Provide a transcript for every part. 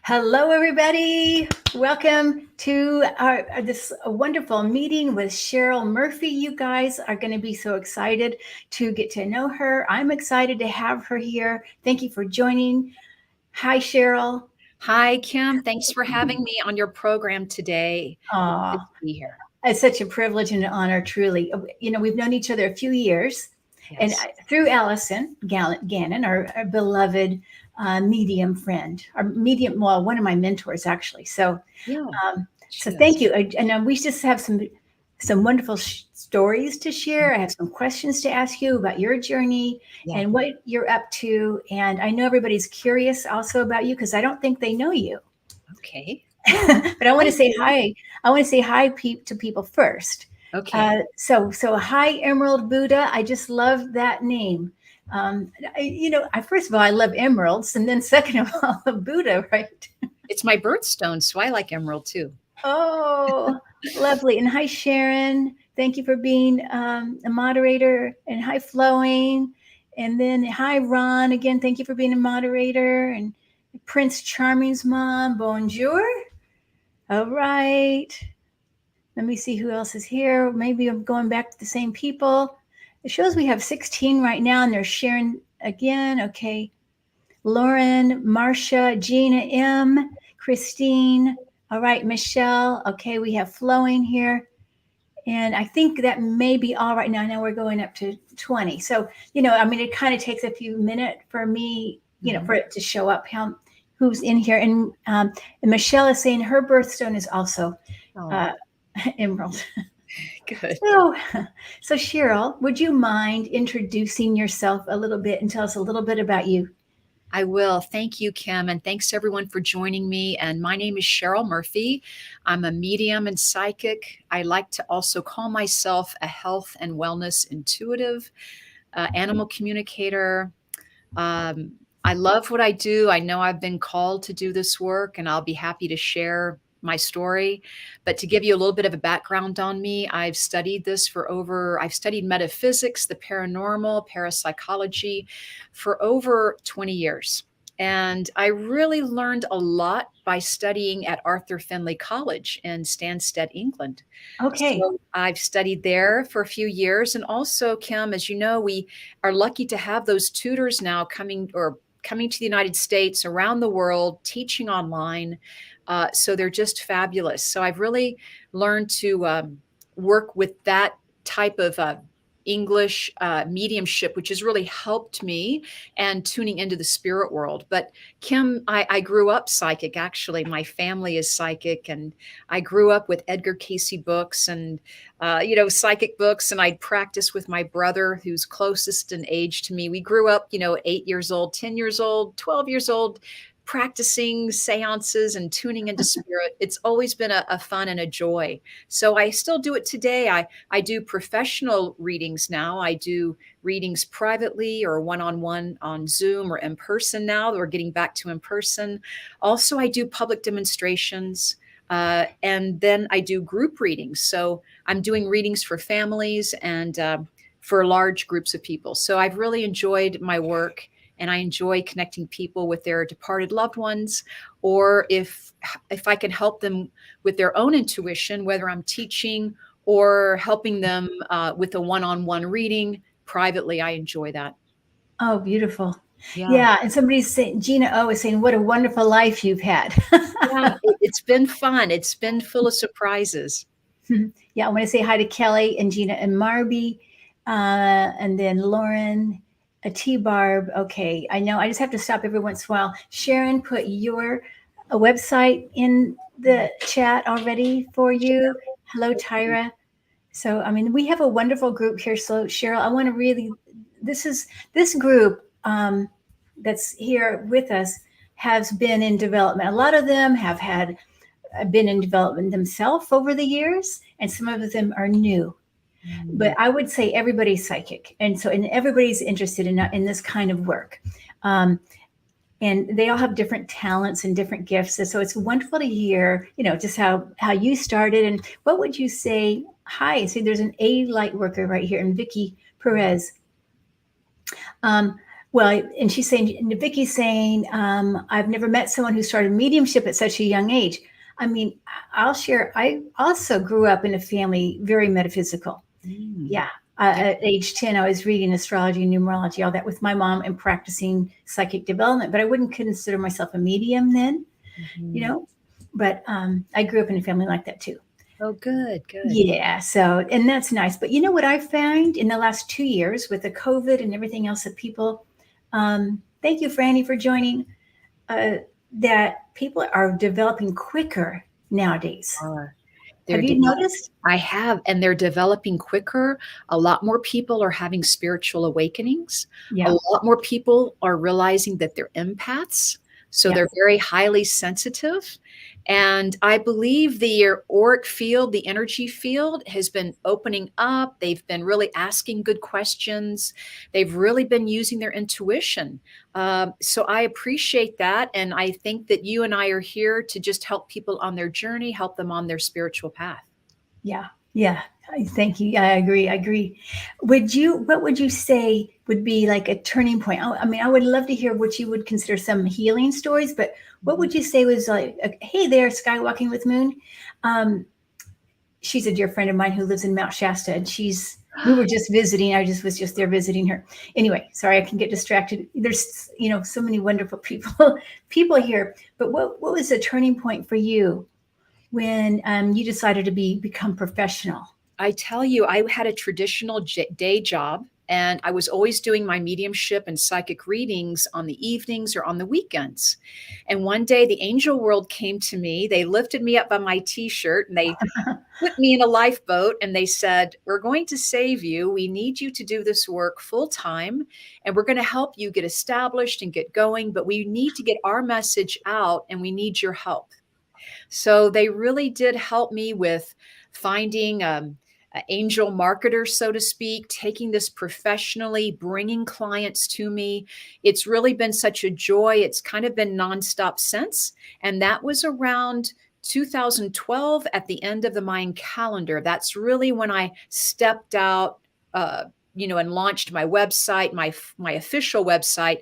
Hello, everybody. Welcome to this wonderful meeting with Cheryl Murphy. You guys are going to be so excited to get to know her. I'm excited to have her here. Thank you for joining. Hi, Cheryl. Hi, Kim. Thanks for having me on your program today. It's good Oh, to be here. it's such a privilege and an honor, truly. We've known each other a few years, and Yes. through Allison Gannon, our beloved medium friend, our medium, well, one of my mentors, actually. Yeah, Um, she so is. thank you. And we just have some wonderful stories to share. I have some questions to ask you about your journey Yeah. and what you're up to. And I know everybody's curious also about you because I don't think they know you. Okay. But I want to Thank say you. hi. I want to say hi to people first. Okay. So hi, Emerald Buddha. I just love that name. I first of all, I love emeralds, and then second of all, Buddha, right? It's my birthstone, so I like emerald too. Oh, lovely. And hi, Sharon. Thank you for being a moderator. And hi, Flowing. And then hi, Ron. Again, thank you for being a moderator. And Prince Charming's mom, bonjour. All right. Let me see who else is here. Maybe I'm going back to the same people. It shows we have 16 right now, and they're sharing again. Okay. Lauren, Marcia, Gina M, Christine. All right, Michelle. Okay, we have Flowing here. And I think that may be all right now. Now we're going up to 20. So, it kind of takes a few minutes for me, for it to show up who's in here. And Michelle is saying her birthstone is also Oh, uh, emerald. good. So, so Cheryl, would you mind introducing yourself a little bit and tell us a little bit about you? I will. Thank you, Kim. And thanks everyone for joining me. And my name is Cheryl Murphy. I'm a medium and psychic. I like to also call myself a health and wellness intuitive, animal communicator. Um, I love what I do. I know I've been called to do this work, and I'll be happy to share my story. But to give you a little bit of a background on me, I've studied I've studied metaphysics, the paranormal, parapsychology for over 20 years. And I really learned a lot by studying at Arthur Findlay College in Stansted, England. Okay. So I've studied there for a few years. And also, Kim, as you know, we are lucky to have those tutors now coming to the United States, around the world, teaching online. So they're just fabulous. So I've really learned to work with that type of English mediumship, which has really helped me and tuning into the spirit world. But Kim, I grew up psychic. Actually, my family is psychic, and I grew up with Edgar Casey books and psychic books, and I'd practice with my brother, who's closest in age to me. We grew up, 8 years old, 10 years old, 12 years old, practicing seances and tuning into spirit. It's always been a fun and a joy. So I still do it today. I do professional readings now. I do readings privately or one-on-one on Zoom or in person now. We're getting back to in person. Also, I do public demonstrations. And then I do group readings. So I'm doing readings for families and for large groups of people. So I've really enjoyed my work, and I enjoy connecting people with their departed loved ones, or if I can help them with their own intuition, whether I'm teaching or helping them with a one-on-one reading privately. I enjoy that. Oh, beautiful. Yeah. Yeah. And somebody's saying, Gina O is saying, what a wonderful life you've had. Yeah, it's been fun. It's been full of surprises. Yeah. I want to say hi to Kelly and Gina and Marby. And then Lauren, a T Barb. Okay. I know I just have to stop every once in a while. Sharon put your website in the chat already for you. Hello, Tyra. So, we have a wonderful group here. So, Cheryl, I want to really, this group that's here with us has been in development. A lot of them have been in development themselves over the years, and some of them are new. But I would say everybody's psychic, and everybody's interested in this kind of work. And they all have different talents and different gifts. And so it's wonderful to hear, just how you started. And what would you say? Hi, see, there's an A light worker right here, and Vicky Perez. Well, and she's saying, and Vicky's saying, I've never met someone who started mediumship at such a young age. I mean, I'll share. I also grew up in a family very metaphysical. Mm. Yeah. At age 10, I was reading astrology and numerology, all that with my mom and practicing psychic development, but I wouldn't consider myself a medium then, you Mhm. know, but I grew up in a family like that too. Oh, good, good. Yeah. So, and that's nice. But you know what I found in the last 2 years with the COVID and everything else that people, thank you, Franny, for joining, uh, that people are developing quicker nowadays. Are. They're Have you develop noticed? I have, and they're developing quicker. A lot more people are having spiritual awakenings. A Yeah. lot more people are realizing that they're empaths, so Yeah. they're very highly sensitive. And I believe the auric field, the energy field, has been opening up. They've been really asking good questions. They've really been using their intuition. So I appreciate that. And I think that you and I are here to just help people on their journey, help them on their spiritual path. Yeah. Yeah. Thank you. Yeah, I agree. I agree. What would you say would be like a turning point? I mean, I would love to hear what you would consider some healing stories, but what Mhm. would you say was like, hey there, Skywalking with Moon? Um, she's a dear friend of mine who lives in Mount Shasta, and we were just visiting. I was just there visiting her. Anyway, sorry, I can get distracted. There's, so many wonderful people here. But what was the turning point for you when you decided to become professional? I tell you, I had a traditional day job, and I was always doing my mediumship and psychic readings on the evenings or on the weekends. And one day the angel world came to me. They lifted me up by my t-shirt and they put me in a lifeboat and they said, "We're going to save you. We need you to do this work full time, and we're going to help you get established and get going, but we need to get our message out and we need your help." So they really did help me with finding an angel marketer, so to speak, taking this professionally, bringing clients to me. It's really been such a joy. It's kind of been nonstop since. And that was around 2012 at the end of the Mayan calendar. That's really when I stepped out, and launched my website, my official website,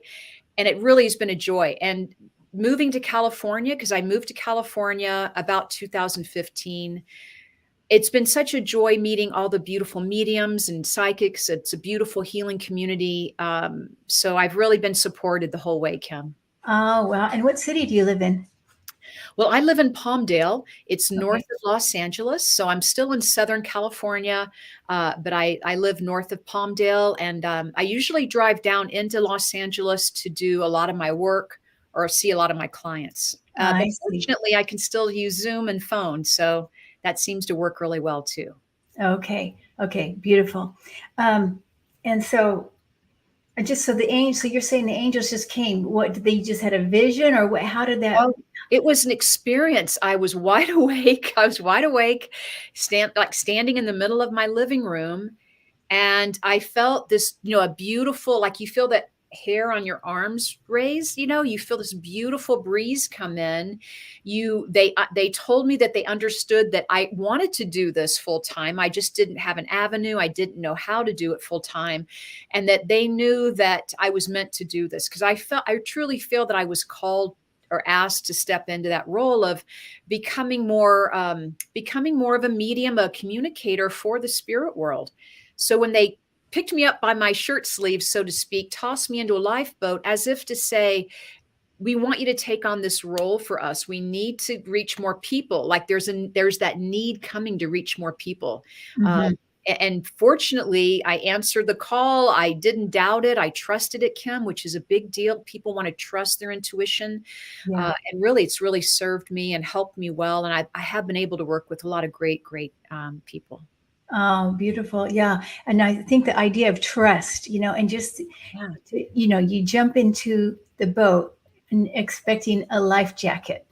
and it really has been a joy. And moving to California, because I moved to California about 2015, it's been such a joy meeting all the beautiful mediums and psychics. It's a beautiful healing community. So I've really been supported the whole way, Kim. Oh, wow. And what city do you live in? Well, I live in Palmdale. It's north Okay. of Los Angeles. So I'm still in Southern California, but I live north of Palmdale. And I usually drive down into Los Angeles to do a lot of my work or see a lot of my clients. But I see. fortunately, I can still use Zoom and phone. So that seems to work really well too. Okay. Okay. Beautiful. Um, and so, so so you're saying the angels just came. What, did they just had a vision, or what? How did that? Oh, it was an experience. I was wide awake. I was wide awake, standing in the middle of my living room, and I felt this, a beautiful, like you feel that hair on your arms raise, you feel this beautiful breeze come in. They told me that they understood that I wanted to do this full time. I just didn't have an avenue. I didn't know how to do it full time, and that they knew that I was meant to do this because I truly feel that I was called or asked to step into that role of becoming more of a medium, a communicator for the spirit world. So when they picked me up by my shirt sleeves, so to speak, tossed me into a lifeboat as if to say, "We want you to take on this role for us. We need to reach more people." Like there's that need coming to reach more people. Mhm. And fortunately, I answered the call. I didn't doubt it. I trusted it, Kim, which is a big deal. People want to trust their intuition. Yeah. And really, it's really served me and helped me well. And I have been able to work with a lot of great, great people. Oh, beautiful. Yeah. And I think the idea of trust, and just, Yeah. you jump into the boat and expecting a life jacket.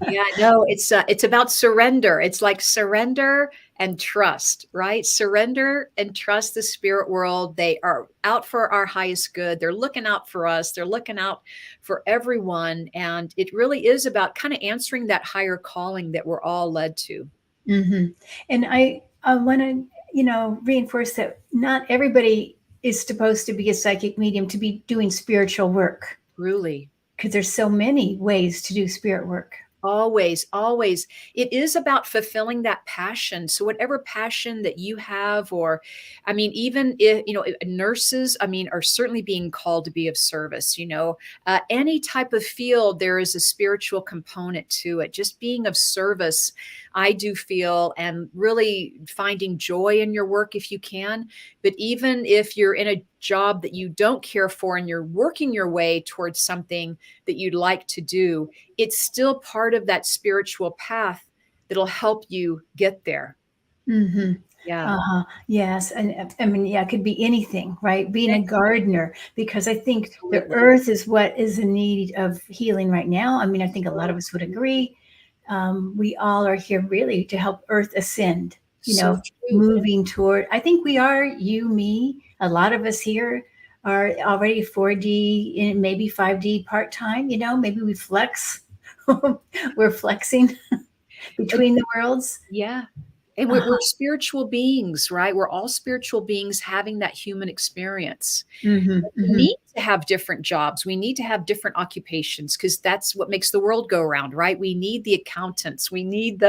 Yeah, no, it's about surrender. It's like surrender and trust, right? Surrender and trust the spirit world. They are out for our highest good. They're looking out for us. They're looking out for everyone. And it really is about kind of answering that higher calling that we're all led to. And I want to, reinforce that not everybody is supposed to be a psychic medium to be doing spiritual work, Truly. because there's so many ways to do spirit work. Always, always. It is about fulfilling that passion. So whatever passion that you have, or, I mean, even if, nurses, I mean, are certainly being called to be of service, any type of field, there is a spiritual component to it. Just being of service, I do feel, and really finding joy in your work if you can. But even if you're in a job that you don't care for and you're working your way towards something that you'd like to do, it's still part of that spiritual path that'll help you get there. Mm-hmm. Yeah. Uh-huh. Yes. And I mean, yeah, it could be anything, right? Being a gardener, because I think the Absolutely. earth is what is in need of healing right now. I mean, I think a lot of us would agree. We all are here really to help earth ascend, So true. moving toward, I think we are, you, me, a lot of us here are already 4D and maybe 5D part-time, maybe we flex. We're flexing between the worlds. Yeah. And we're spiritual beings, right? We're all spiritual beings having that human experience. Mm-hmm, We mm-hmm. need to have different jobs. We need to have different occupations because that's what makes the world go around, right? We need the accountants. We need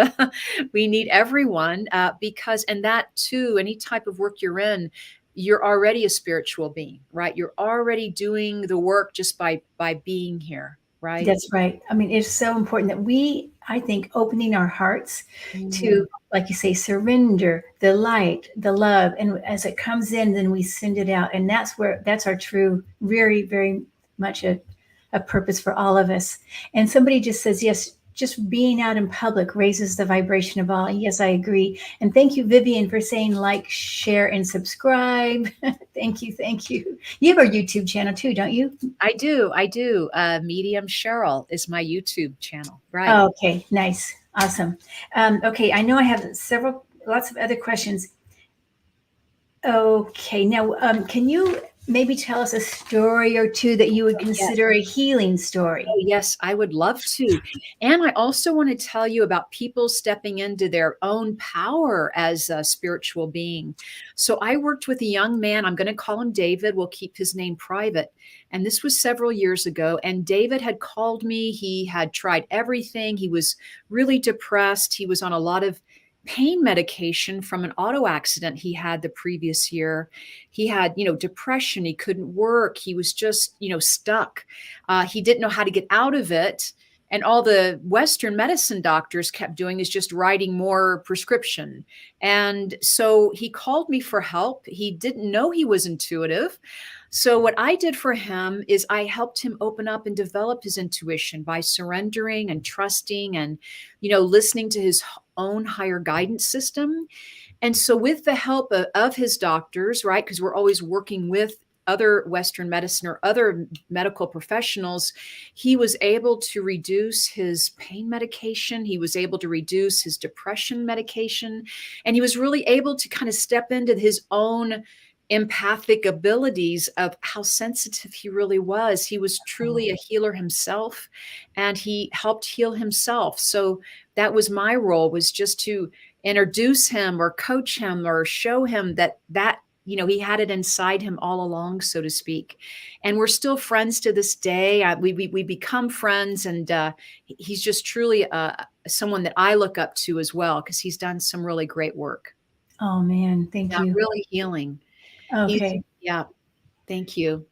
we need everyone because, and that too, any type of work you're in, you're already a spiritual being, right? You're already doing the work just by being here, right? That's right. I mean, it's so important that we, I think, opening our hearts Mm, to, like you say, surrender the light, the love. And as it comes in, then we send it out. And that's our true, very, very much a purpose for all of us. And somebody just says, yes, just being out in public raises the vibration of all. Yes, I agree. And thank you, Vivian, for saying like, share, and subscribe. Thank you. Thank you. You have our YouTube channel too, don't you? I do. I do. Medium Cheryl is my YouTube channel, right? Oh, okay, nice. Awesome. Okay, I know I have lots of other questions. Okay, now, can you maybe tell us a story or two that you would consider a healing story? Oh, yes, I would love to. And I also want to tell you about people stepping into their own power as a spiritual being. So I worked with a young man. I'm going to call him David. We'll keep his name private. And this was several years ago. And David had called me. He had tried everything. He was really depressed. He was on a lot of pain medication from an auto accident he had the previous year. He had, depression. He couldn't work. He was just, stuck. He didn't know how to get out of it. And all the Western medicine doctors kept doing is just writing more prescription. And so he called me for help. He didn't know he was intuitive. So what I did for him is I helped him open up and develop his intuition by surrendering and trusting and, listening to his own higher guidance system. And so, with the help of his doctors, right, because we're always working with other Western medicine or other medical professionals, he was able to reduce his pain medication. He was able to reduce his depression medication. And he was really able to kind of step into his own empathic abilities of how sensitive he really was. He was truly a healer himself, and he helped heal himself. So that was my role, was just to introduce him or coach him or show him that he had it inside him all along, so to speak. And we're still friends to this day. We become friends, and he's just truly someone that I look up to as well, because he's done some really great work. Oh man, thank Yeah, you. really healing. He's, Okay. yeah, thank you.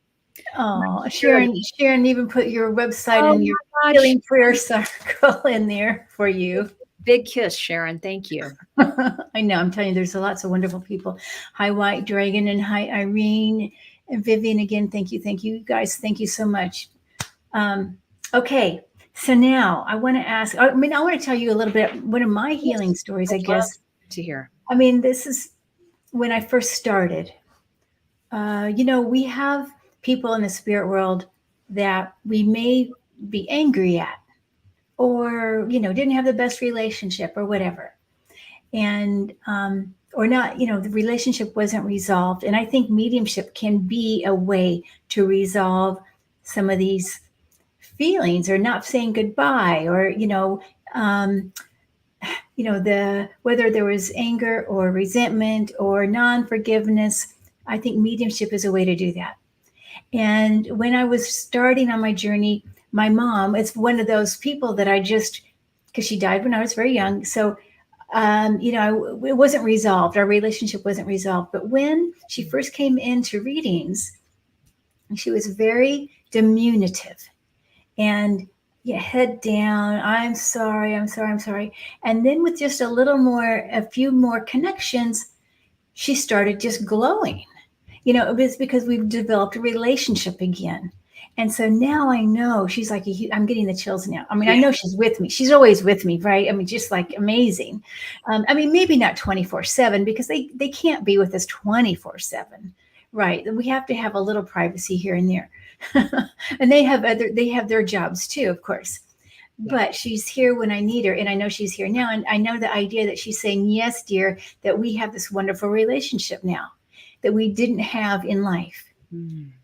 Oh, Sharon. Sharon even put your website Oh and your my gosh. healing prayer circle in there for you. Big kiss, Sharon. Thank you. I know. I'm telling you, there's lots of wonderful people. Hi, White Dragon, and hi, Irene and Vivian. Again, thank you, guys. Thank you so much. Okay, so now I want to ask. I mean, I want to tell you a little bit. One of my healing stories, I I'd love guess. to hear. I mean, this is when I first started. We have people in the spirit world that we may be angry at, or didn't have the best relationship, or whatever, and or not, the relationship wasn't resolved. And I think mediumship can be a way to resolve some of these feelings, or not saying goodbye, or the whether there was anger or resentment or non-forgiveness, I think mediumship is a way to do that. And when I was starting on my journey, my mom is one of those people that I just, because she died when I was very young. So, it wasn't resolved. Our relationship wasn't resolved. But when she first came into readings, she was very diminutive and head down. I'm sorry. I'm sorry. I'm sorry. And then with just a few more connections, she started just glowing. It was because we've developed a relationship again. And so now I know she's like, I'm getting the chills now. I mean, I know she's with me. She's always with me, right? I mean, just like amazing. Maybe not 24/7 because they can't be with us 24/7, right? We have to have a little privacy here and there. And they have their jobs too, of course. But she's here when I need her, and I know she's here now. And I know the idea that she's saying, yes, dear, that we have this wonderful relationship now that we didn't have in life.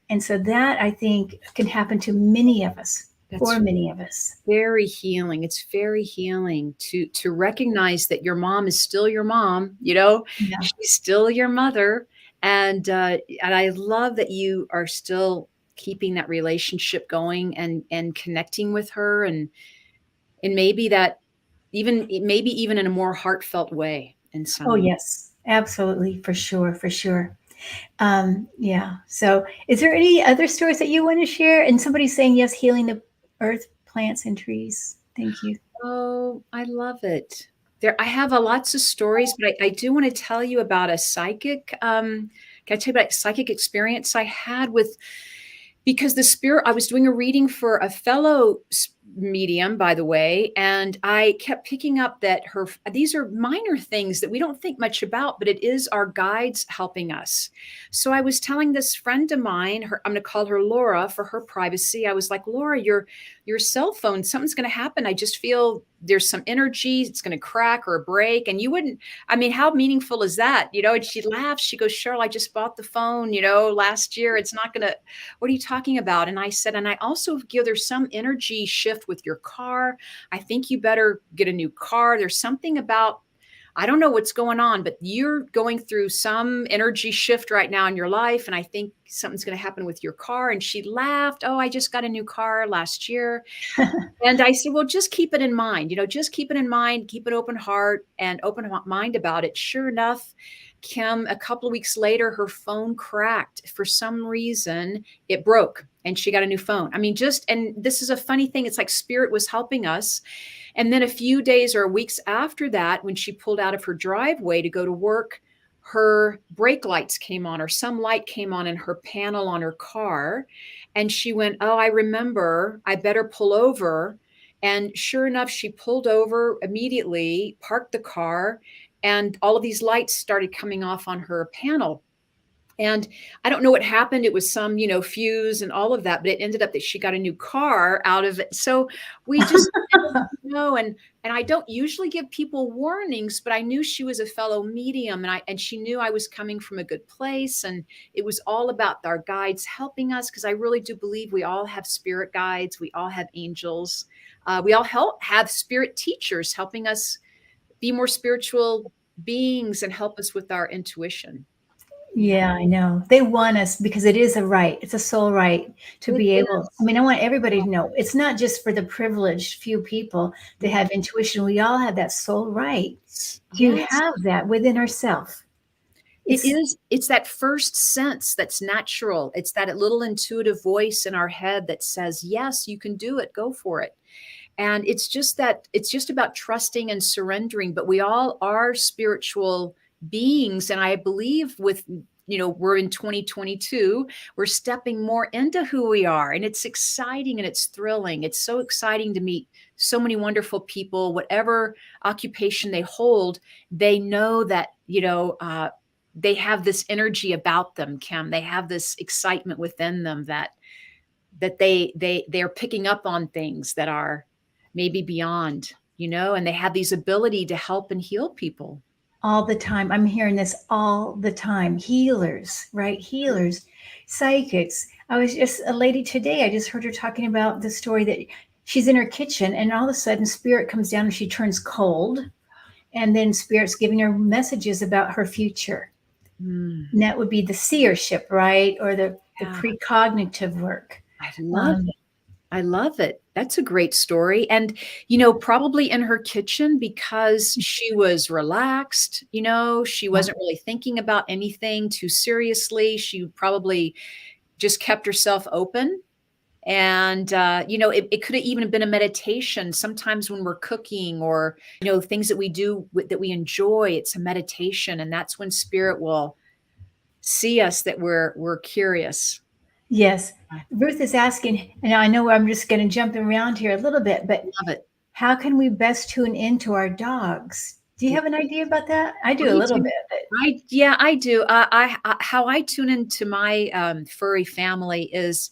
And so that, I think, can happen to many of us, for many of us. Very healing. It's very healing to recognize that your mom is still your mom, she's still your mother. And I love that you are still keeping that relationship going and connecting with her and maybe that maybe even in a more heartfelt way in some way. Yes, absolutely. For sure. For sure. So is there any other stories that you want to share? And somebody's saying, yes, healing the earth, plants, and trees. Thank you. Oh, I love it. I have lots of stories, but I do want to tell you about a psychic. Can I tell you about a psychic experience I had because I was doing a reading for a fellow medium, by the way, and I kept picking up that these are minor things that we don't think much about, but it is our guides helping us. So I was telling this friend of mine, I'm going to call her Laura for her privacy. I was like, Laura, your cell phone, something's going to happen. I just feel there's some energy. It's going to crack or break. And how meaningful is that? And she laughs. She goes, Cheryl, I just bought the phone, last year. It's not going to, what are you talking about? And I said, and I also feel there's some energy shift with your car. I think you better get a new car. There's something about, I don't know what's going on, but you're going through some energy shift right now in your life. And I think something's going to happen with your car. And she laughed. Oh, I just got a new car last year. And I said, well, just keep it in mind, just keep it in mind, keep an open heart and open mind about it. Sure enough, Kim, a couple of weeks later, her phone cracked. For some reason, it broke and she got a new phone. And this is a funny thing. It's like spirit was helping us. And then a few days or weeks after that, when she pulled out of her driveway to go to work, her brake lights came on or some light came on in her panel on her car. And she went, oh, I remember, I better pull over. And sure enough, she pulled over immediately, parked the car, and all of these lights started coming off on her panel. And I don't know what happened. It was some, fuse and all of that, but it ended up that she got a new car out of it. So we just know. And I don't usually give people warnings, but I knew she was a fellow medium and she knew I was coming from a good place. And it was all about our guides helping us, because I really do believe we all have spirit guides. We all have angels. We all have spirit teachers helping us be more spiritual beings and help us with our intuition. Yeah, I know. They want us because it is a right. It's a soul right to be able. I want everybody to know it's not just for the privileged few people to have intuition. We all have that soul right to have that within ourselves. It's that first sense that's natural. It's that little intuitive voice in our head that says, yes, you can do it. Go for it. And it's just about trusting and surrendering, but we all are spiritual beings. And I believe we're in 2022, we're stepping more into who we are, and it's exciting and it's thrilling. It's so exciting to meet so many wonderful people, whatever occupation they hold. They know that, they have this energy about them, Kim. They have this excitement within them that they're picking up on things that are maybe beyond, and they have these ability to help and heal people. All the time. I'm hearing this all the time. Healers, right? Healers, psychics. I was just a lady today. I just heard her talking about the story that she's in her kitchen and all of a sudden spirit comes down and she turns cold. And then spirit's giving her messages about her future. Mm, And that would be the seership, right? Or the yeah, precognitive work. I love Um, it. I love it. That's a great story. And, probably in her kitchen because she was relaxed, she yeah. wasn't really thinking about anything too seriously. She probably just kept herself open. And, it could have even been a meditation. Sometimes when we're cooking or, things that we do that we enjoy, it's a meditation. And that's when spirit will see us that we're curious. Yes. I Ruth is asking, and I know I'm just going to jump around here a little bit, but love it. how can we best tune into our dogs? Do you have an idea about that? I do a I little do. bit, but Yeah, I do. How I tune into my furry family is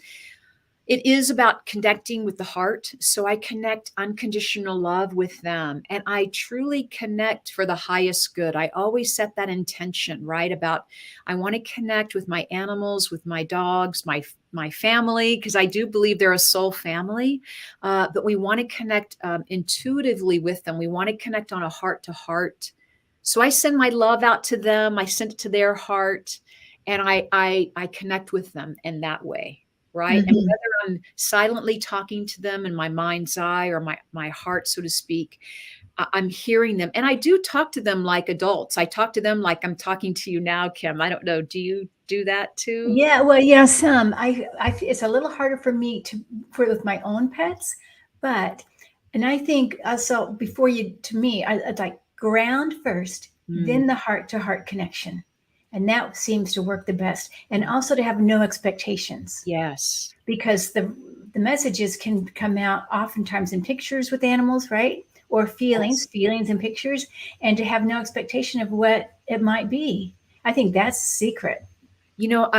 it is about connecting with the heart. So I connect unconditional love with them and I truly connect for the highest good. I always set that intention, right? About I want to connect with my animals, with my dogs, my family, because I do believe they're a soul family. But we want to connect intuitively with them. We want to connect on a heart to heart. So I send my love out to them. I send it to their heart, and I connect with them in that way, right? And mhm. whether I'm silently talking to them in my mind's eye or my heart, so to speak, I'm hearing them. And I do talk to them like adults. I talk to them like I'm talking to you now, Kim. I don't know. Do you do that too? Yeah, well, yeah, some. It's a little harder for me to for with my own pets, but, and I think also before you, to me, I'd like ground first, Mm, then the heart to heart connection, and that seems to work the best. And also to have no expectations, yes. because the messages can come out oftentimes in pictures with animals, right? Or Yes. feelings and pictures, and to have no expectation of what it might be. I think that's the secret. You know,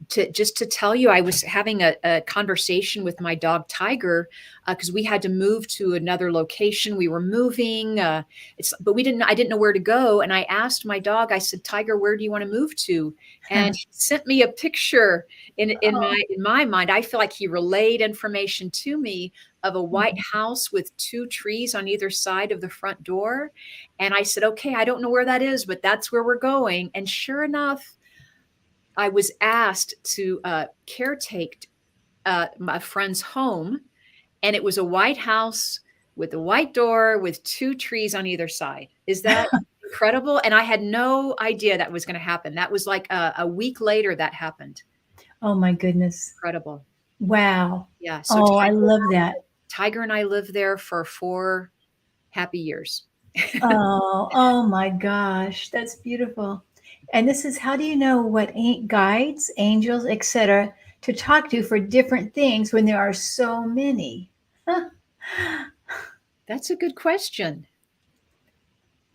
to tell you, I was having a conversation with my dog Tiger because we had to move to another location. We were moving, but we didn't. I didn't know where to go, and I asked my dog. I said, "Tiger, where do you want to move to?" And he sent me a picture. In my mind, I feel like he relayed information to me of a white house with two trees on either side of the front door. And I said, "Okay, I don't know where that is, but that's where we're going." And sure enough, I was asked to caretake my friend's home, and it was a white house with a white door with two trees on either side. Is that incredible? And I had no idea that was going to happen. That was like a week later that happened. Oh my goodness. Incredible. Wow. Yeah. So Oh, I love that. Tiger and I lived there for 4 happy years. Oh my gosh. That's beautiful. And this is, how do you know what guides, angels, etc., to talk to for different things when there are so many? Huh. That's a good question.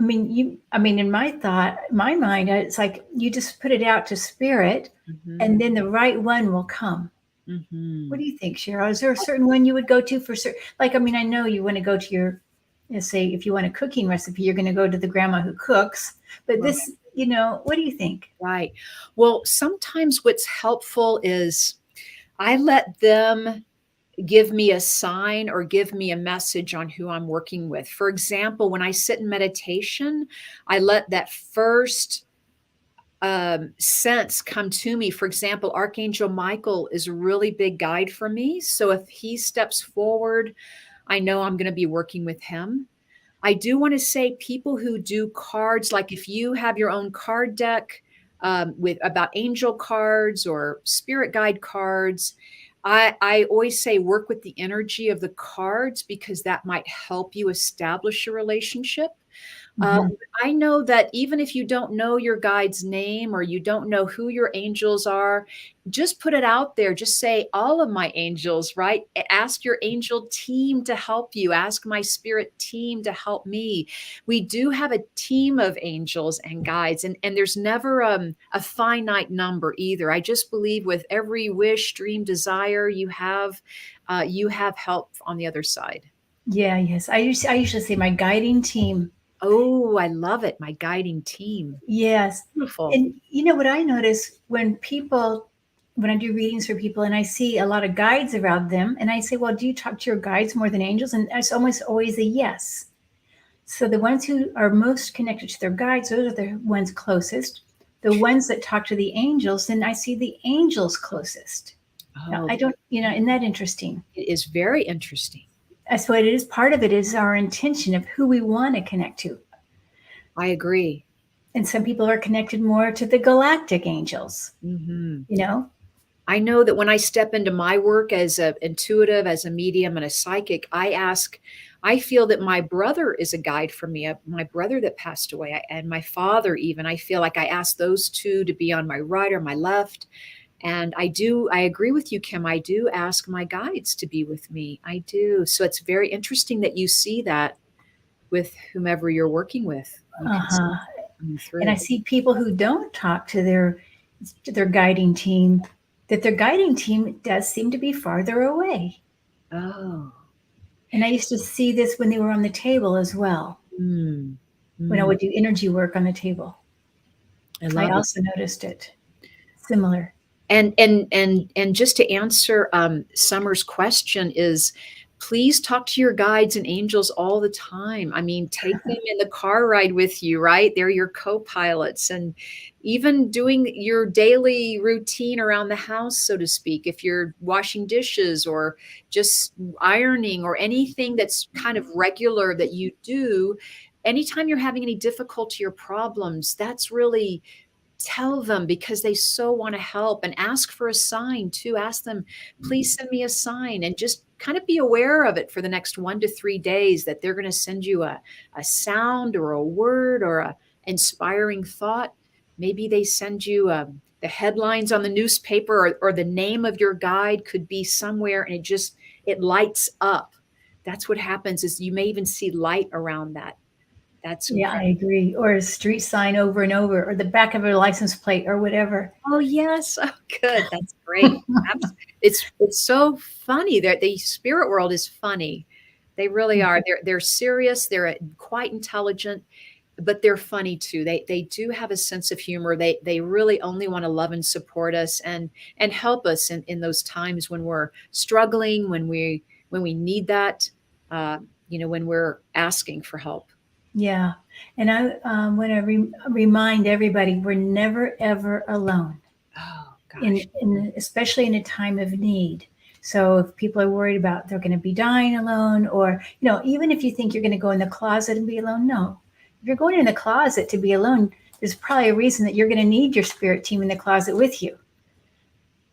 I mean, in my mind, it's like you just put it out to spirit Hmm. and then the right one will come. What Hmm. do you think, Cheryl? Is there a certain one you would go to for certain? Like, I mean, I know you want to go to your, let's say, if you want a cooking recipe, you're going to go to the grandma who cooks. But this, what do you think? Right. Well, sometimes what's helpful is I let them give me a sign or give me a message on who I'm working with. For example, when I sit in meditation, I let that first sense come to me. For example, Archangel Michael is a really big guide for me. So if he steps forward, I know I'm going to be working with him. I do want to say people who do cards, like if you have your own card deck with about angel cards or spirit guide cards, I always say work with the energy of the cards because that might help you establish a relationship. Uh, Mhm. I know that even if you don't know your guide's name or you don't know who your angels are, just put it out there. Just say, all of my angels, right? Ask your angel team to help you. Ask my spirit team to help me. We do have a team of angels and guides, and there's never a finite number either. I just believe with every wish, dream, desire you have help on the other side. Yeah, yes. I usually say my guiding team. Oh, I love it. My guiding team. Yes. Beautiful. And you know what I notice when I do readings for people and I see a lot of guides around them, and I say, well, do you talk to your guides more than angels? And it's almost always a yes. So the ones who are most connected to their guides, those are the ones closest. the ones that talk to the angels, then I see the angels closest. Now, Oh, I don't, isn't that interesting? it is very interesting. That's what it is. Part of it is our intention of who we want to connect to. I agree. And some people are connected more to the galactic angels, Mhm. you know? I know that when I step into my work as an intuitive, as a medium and a psychic, I feel that my brother is a guide for me, my brother that passed away, and my father even. I feel like I ask those two to be on my right or my left. And I agree with you, Kim. I do ask my guides to be with me. I do. So it's very interesting that you see that with whomever you're working with. You can see Uh-huh. it coming And I through. see people who don't talk to their guiding team, that their guiding team does seem to be farther away. Oh. And I used to see this when they were on the table as well, Mm. when I Mm. would do energy work on the table. I I love it. also noticed it. Similar. And just to answer Summer's question is, please talk to your guides and angels all the time. I mean, take them in the car ride with you, right? They're your co-pilots, and even doing your daily routine around the house, so to speak. If you're washing dishes or just ironing or anything that's kind of regular that you do, anytime you're having any difficulty or problems, that's really, tell them, because they so want to help, and ask for a sign too. Ask them, please send me a sign, and just kind of be aware of it for the next 1 to 3 days, that they're going to send you a sound or a word or a inspiring thought. Maybe they send you the headlines on the newspaper, or the name of your guide could be somewhere, and it lights up. That's what happens, is you may even see light around that. That's Yeah, I incredible. agree. Or a street sign over and over, or the back of a license plate, or whatever. Oh, yes. Oh, good. That's great. It's so funny that the spirit world is funny. They really are. They're serious. They're quite intelligent, but they're funny too. They do have a sense of humor. They really only want to love and support us, and help us in those times when we're struggling, when we need that, when we're asking for help. Yeah. And I want to remind everybody we're never, ever alone, Oh gosh. especially in a time of need. So if people are worried about they're going to be dying alone, or, even if you think you're going to go in the closet and be alone, no. If you're going in the closet to be alone, there's probably a reason that you're going to need your spirit team in the closet with you.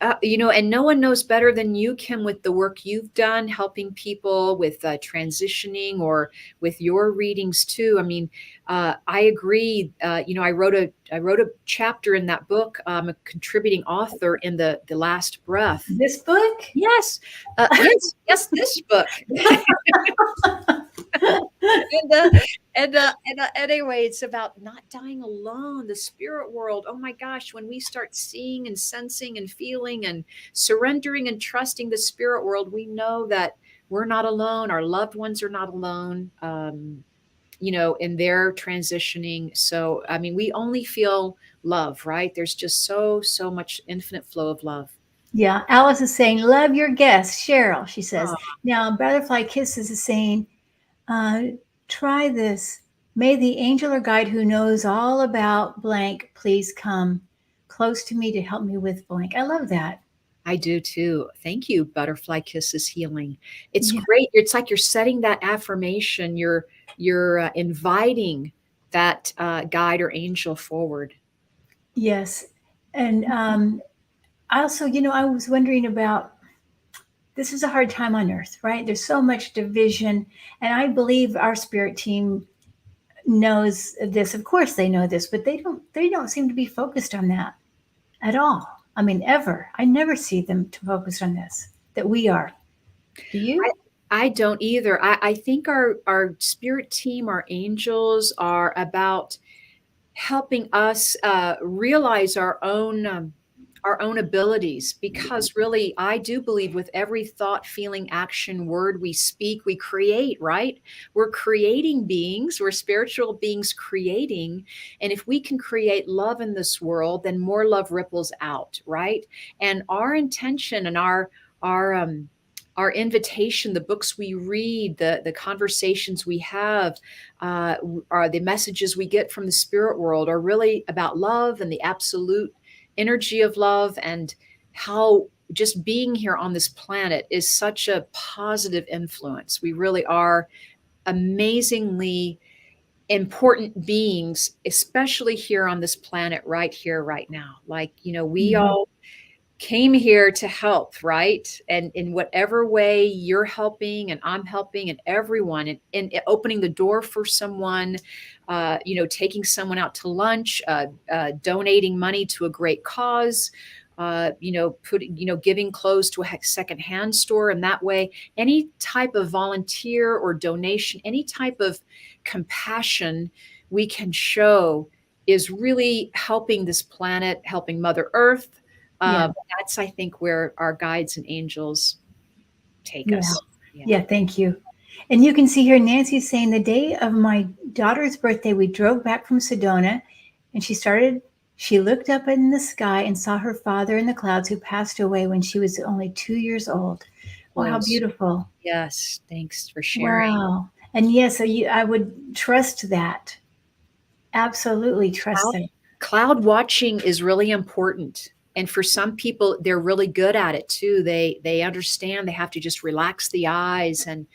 And no one knows better than you, Kim, with the work you've done, helping people with transitioning, or with your readings too. I mean, I agree. I wrote a chapter in that book. I'm a contributing author in the Last Breath. This book? Yes, yes, this book. and anyway, it's about not dying alone, the spirit world. Oh my gosh, when we start seeing and sensing and feeling and surrendering and trusting the spirit world, we know that we're not alone. Our loved ones are not alone, in their transitioning. So, I mean, we only feel love, right? There's just so much infinite flow of love. Yeah. Alice is saying, love your guest, Cheryl, she says. Oh, Now, Butterfly Kisses is saying, uh, try this. May the angel or guide who knows all about blank please come close to me to help me with blank. I love that. I do too. Thank you, Butterfly Kisses Healing. It's Yeah. great. It's like you're setting that affirmation. You're inviting that guide or angel forward. Yes. And I also, I was wondering about, this is a hard time on earth, right? There's so much division. And I believe our spirit team knows this. Of course they know this, but they don't seem to be focused on that at all. I mean, ever. I never see them to focus on this, that we are. Do you? I don't either. I think our spirit team, our angels, are about helping us realize our own abilities, because really, I do believe with every thought, feeling, action, word we speak, we create, right? We're creating beings, we're spiritual beings creating. And if we can create love in this world, then more love ripples out, right? And our intention and our our invitation, the books we read, the conversations we have, are the messages we get from the spirit world are really about love and the absolute energy of love, and how just being here on this planet is such a positive influence. We really are amazingly important beings, especially here on this planet, right here, right now. Like, we Mhm. all came here to help, right? And in whatever way you're helping and I'm helping and everyone, and opening the door for someone, taking someone out to lunch, donating money to a great cause, giving clothes to a secondhand store. And that way, any type of volunteer or donation, any type of compassion we can show is really helping this planet, helping Mother Earth. Yeah. That's, I think, where our guides and angels take Yeah. us. Yeah. Yeah. Thank you. And you can see here Nancy saying the day of my daughter's birthday, we drove back from Sedona and she looked up in the sky and saw her father in the clouds who passed away when she was only 2 years old. Oh, how Close. beautiful. Yes. Thanks for sharing. Wow. And yes, I would trust that. Absolutely trust Cloud, that. cloud watching is really important. And for some people, they're really good at it too. They understand they have to just relax the eyes and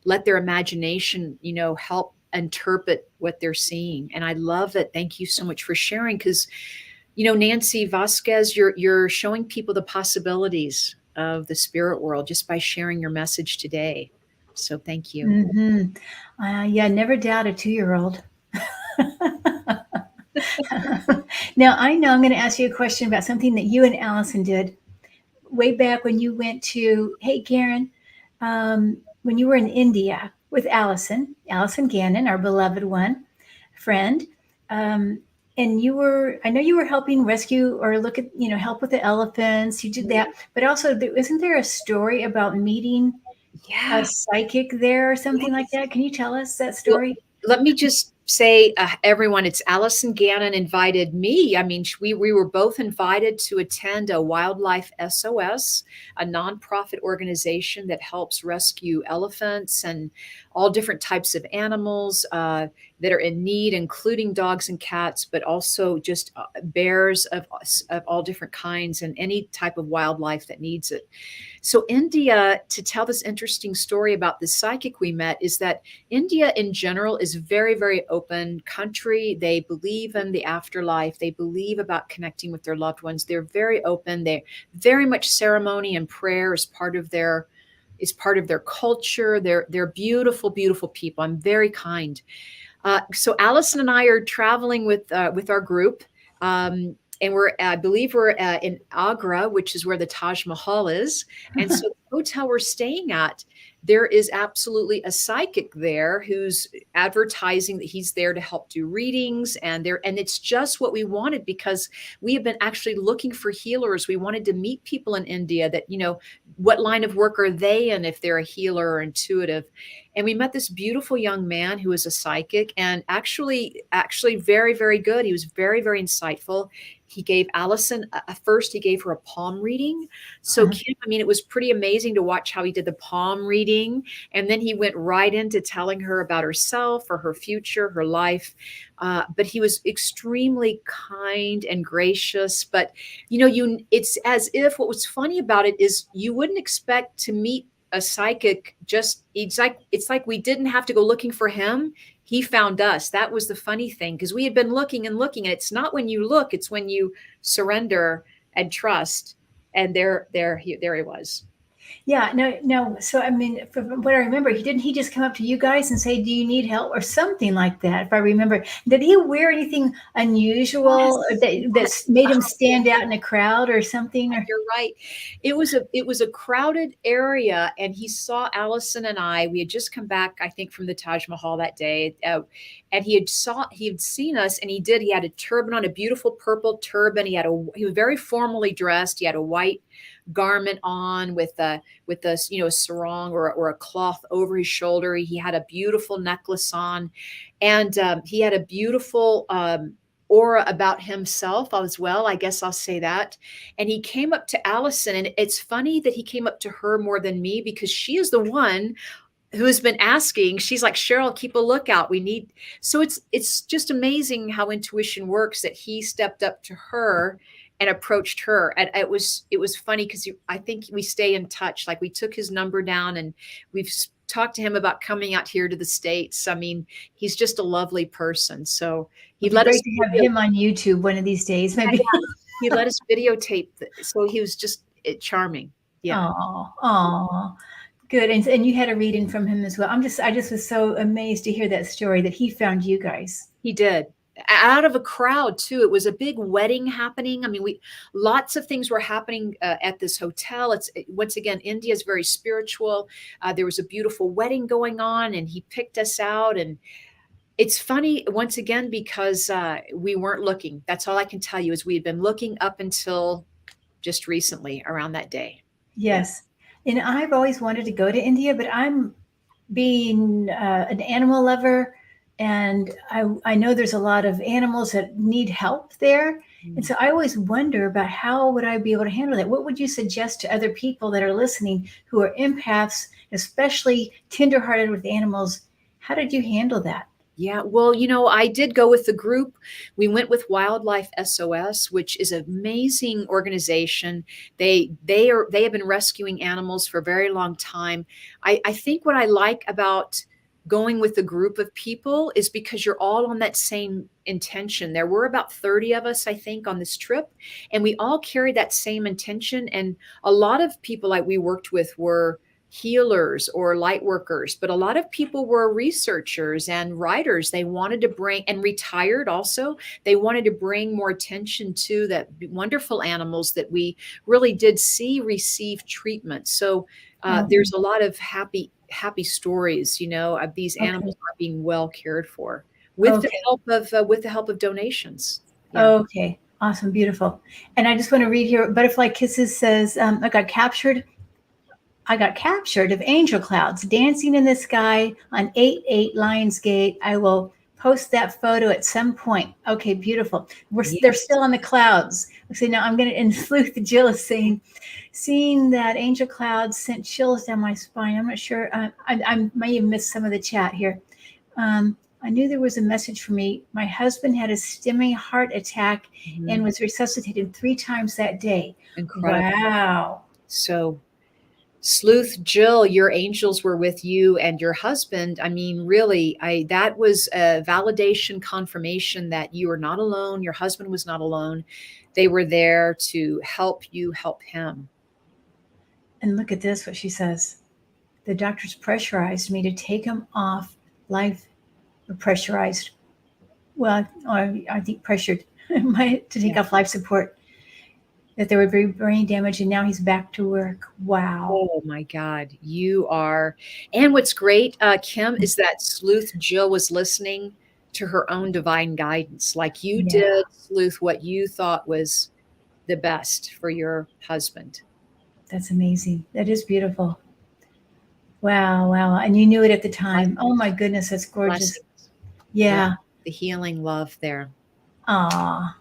let their imagination, help interpret what they're seeing. And I love it. Thank you so much for sharing, because Nancy Vasquez, you're showing people the possibilities of the spirit world just by sharing your message today. So thank you. Yeah, never doubt a 2-year-old. Now, I know I'm going to ask you a question about something that you and Allison did way back when you went to, hey, Karen, when you were in India with Allison Gannon, our beloved friend. And I know you were helping rescue or look at, help with the elephants. You did that. But also, isn't there a story about meeting a Yeah. psychic there or something like that? Can you tell us that Well, story? let me just say, everyone, it's Allison Gannon invited me. I mean, we were both invited to attend a Wildlife SOS, a nonprofit organization that helps rescue elephants and all different types of animals that are in need, including dogs and cats, but also just bears of all different kinds and any type of wildlife that needs it. So India, to tell this interesting story about the psychic we met, is that India in general is very, very open country. They believe in the afterlife. They believe about connecting with their loved ones. They're very open. They very much ceremony and prayer is part of their culture. They're beautiful, beautiful people. I'm very kind. So Allison and I are traveling with our group. And I believe we're in Agra, which is where the Taj Mahal is. And so the hotel we're staying at, there is absolutely a psychic there who's advertising that he's there to help do readings, and it's just what we wanted, because we have been actually looking for healers. We wanted to meet people in India that, what line of work are they in, if they're a healer or intuitive. And we met this beautiful young man who is a psychic, and actually very, very good. He was very, very insightful. He gave Allison first, he gave her a palm reading. So Kim, I mean, it was pretty amazing to watch how he did the palm reading. And then he went right into telling her about herself or her future, her life. But he was extremely kind and gracious. But, it's as if what was funny about it is you wouldn't expect to meet a psychic. It's like we didn't have to go looking for him. He found us. That was the funny thing, because we had been looking and looking, and it's not when you look, it's when you surrender and trust. And there he was. Yeah, no. So I mean, from what I remember, he just come up to you guys and say, "Do you need help?" or something like that. If I remember, did he wear anything unusual Yes. that made him stand out in a crowd or something? Or You're right. It was a crowded area, and he saw Allison and I. We had just come back, I think, from the Taj Mahal that day, and he had seen us, and he had a turban on, a beautiful purple turban. He was very formally dressed. He had a white garment on with a sarong or a cloth over his shoulder. He had a beautiful necklace on, and he had a beautiful aura about himself as well. I guess I'll say that. And he came up to Allison, and it's funny that he came up to her more than me because she is the one who has been asking. She's like, Cheryl, keep a lookout. We need. So it's just amazing how intuition works, that he stepped up to her and approached her. And it was funny because I think we stay in touch. Like, we took his number down, and we've talked to him about coming out here to the States. I mean, he's just a lovely person. So he It'd be let us great to have him on YouTube one of these days, maybe. he let us videotape. So he was just charming. Yeah. Oh, good. And you had a reading from him as well. I just was so amazed to hear that story that he found you guys. He did. Out of a crowd too. It was a big wedding happening. I mean, lots of things were happening at this hotel. Once again, India is very spiritual. There was a beautiful wedding going on, and he picked us out. And it's funny once again because we weren't looking. That's all I can tell you is we had been looking up until just recently around that day. Yes. And I've always wanted to go to India, but I'm being an animal lover, and I know there's a lot of animals that need help there. And so I always wonder about how would I be able to handle that? What would you suggest to other people that are listening who are empaths, especially tenderhearted with animals? How did you handle that? Yeah, well, I did go with the group. We went with Wildlife SOS, which is an amazing organization. They have been rescuing animals for a very long time. I think what I like about going with a group of people is because you're all on that same intention. There were about 30 of us, I think, on this trip, and we all carried that same intention. And a lot of people like we worked with were healers or light workers, but a lot of people were researchers and writers. They wanted to bring, and retired also, they wanted to bring more attention to that wonderful animals that we really did see receive treatment. So there's a lot of happy stories, of these animals are being well cared for with the help of donations. Yeah. Okay. Awesome. Beautiful. And I just want to read here. Butterfly Kisses says, I got captured of angel clouds dancing in the sky on 8-8 Lionsgate. I will post that photo at some point. Okay, beautiful. They're still on the clouds. So now I'm going to, and Sleuth Jill is saying, seeing that angel clouds sent chills down my spine. I'm not sure. I may have missed some of the chat here. I knew there was a message for me. My husband had a STEMI heart attack and was resuscitated 3 times that day. Incredible. Wow. So Sleuth Jill, your angels were with you and your husband. I mean, really, that was a validation, confirmation that you are not alone. Your husband was not alone. They were there to help you help him. And look at this, what she says. The doctors pressurized me to take him off life, pressurized. Well, I think pressured to take off life support. That there would be brain damage, and now he's back to work. Wow. Oh my God, you are. And what's great, Kim, is that Sleuth Jill was listening to her own divine guidance. Like you did, Sleuth, what you thought was the best for your husband. That's amazing. That is beautiful. Wow. And you knew it at the time. Oh my goodness, that's gorgeous. Yeah. The healing love there. Aw.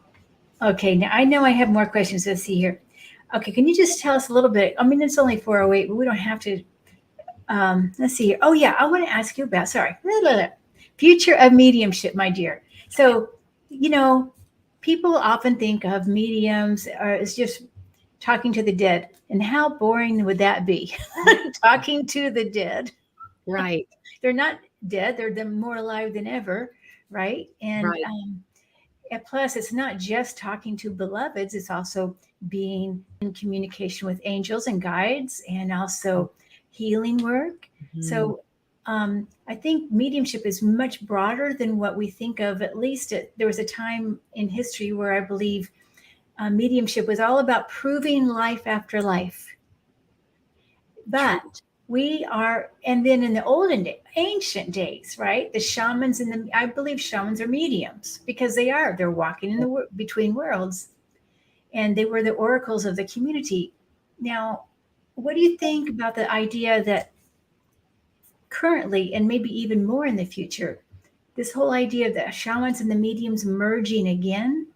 Okay, now I know I have more questions. Let's see here. Okay, can you just tell us a little bit? I mean, it's only 4:08, but we don't have to. Let's see here. Oh, yeah, I want to ask you about, future of mediumship, my dear. So, people often think of mediums as just talking to the dead. And how boring would that be? Talking to the dead. Right. They're not dead. They're more alive than ever, right? And and plus, it's not just talking to beloveds, it's also being in communication with angels and guides, and also healing work. So I think mediumship is much broader than what we think of. At least there was a time in history where I believe mediumship was all about proving life after life. But we are, and then in the ancient days, right? The shamans I believe shamans are mediums because they're walking in between worlds, and they were the oracles of the community. Now, what do you think about the idea that currently, and maybe even more in the future, this whole idea of the shamans and the mediums merging again